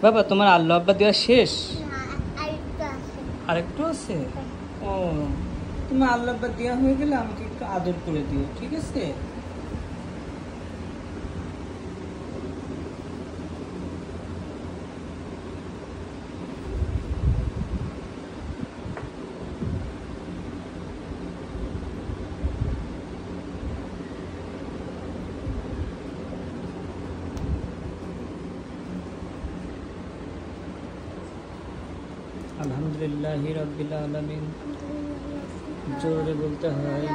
বাবা তোমার আল্লাহ আব্বা দেওয়া শেষ? না, আরেকটু আছে। আরেকটু আছে? ও, তোমার আল্লাহ আব্বা দেওয়া হয়ে গেলে আমাকে একটু আদর করে দিও, ঠিক আছে? আলহামদুলিল্লাহি রাব্বিল আলামিন। জোরে বলতে হয়।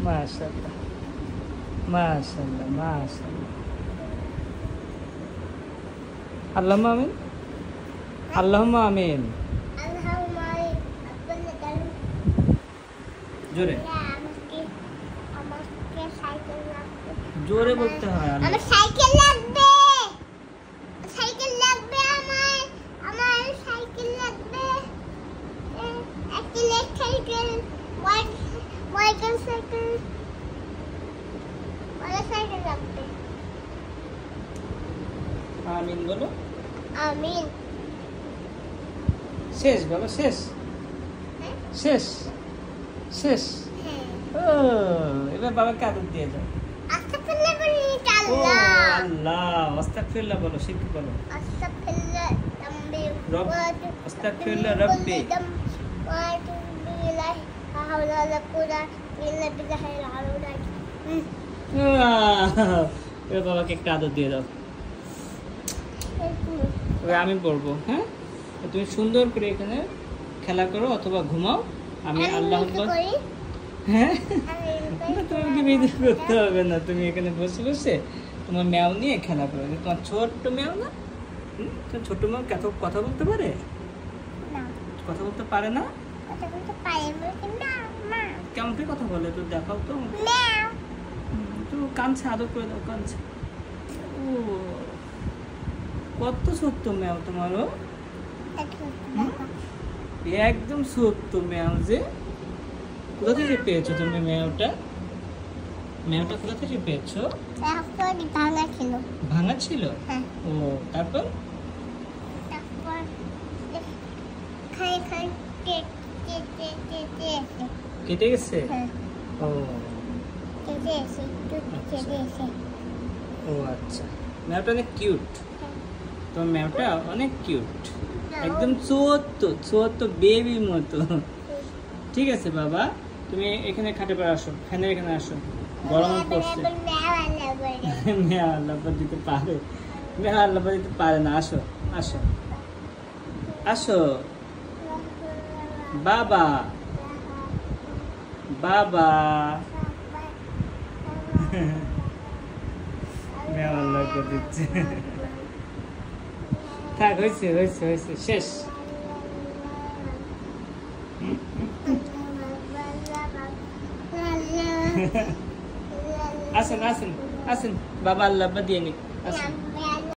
মাশাআল্লাহ মাশাআল্লাহ মাশাআল্লাহ। আল্লাহুম্মা আমিন, আল্লাহুম্মা আমিন। জোরে জোরে বলতে হয়। আমার সাইকেল লাগবে, সাইকেল লাগবে, আমার সাইকেল লাগবে, একটা লেক সাইকেল, ওয়াইকেল সাইকেল, ওয়ালা সাইকেল লাগবে। আমিন বলো। আমিন। শেষ বাবা, শেষ শেষ শেষ। ও, এবার বাবাকে আদর দিয়ে যাও। আস্তাগফিরুল্লাহ বলি ও আল্লাহ। আল্লাহ, আস্তাগফিরুল্লাহ বলো, শিখে বলো। আস্তাগফিরুল্লাহ রাব্বি রব, আস্তাগফিরুল্লাহ রাব্বি। ওয়া আতুবু ইলাইহি লা হাওলা ওয়ালা কুওয়াতা ইল্লা বিল্লাহিল আলিয়্যিল আযীম। এবার বাবাকে একটা আদর দিয়ে দাও। এবার আমি পড়বো, হ্যাঁ? তুমি সুন্দর করে এখানে খেলা করো অথবা ঘুমাও। আমি আল্লাহ হ্যাঁ, তোমাকে বিদ্রোহ করতে হবে না। তুমি এখানে বসে বসে তোমার ম্যাও নিয়ে খেলা করো। তোমার ছোট্ট ম্যাও না, তোমার ছোট্ট ম্যাও কথা বলতে পারে? না, কথা বলতে পারে না? কথা বলতে পারে না। মা কেমন করে কথা বলে তো দেখাও তো। ম্যাও। তো কাঁদছে, আদর করে দাও, কাঁদছে। ও, কত ছোট্ট ম্যাও তোমারও। একদম ছোট্ট ম্যাও যে। কোথা থেকে পেয়েছো তুমি ম্যাওটা? ম্যাওটা কোথা থেকে পেয়েছো? ভাঙা ছিল। ভাঙা ছিল? হ্যাঁ। ও, তারপর তারপর খাই খাই কেটে গেছে? হ্যাঁ, ও কেটে এসে কেটে এসে। ও আচ্ছা, ম্যাওটা অনেক কিউট। তোমার ম্যাওটা অনেক কিউট, একদম ছোট্ট বেবি মতো। ঠিক আছে বাবা, তুমি এখানে খাটে পর আসো, ফ্যানের এখানে আসো, গরম পড়ছে। ম্যাও আল্লাহ দিতে পারে, ম্যাও আল্লাহ দিতে পারে না। আসো আসো আসো বাবা, বাবা। ম্যাও আল্লাহ করে দিচ্ছে। থাক, হয়েছে হয়েছে হয়েছে, শেষ। আসেন আসেন আসেন, বাবা আল্লাহ দিয়ে নি, আসেন।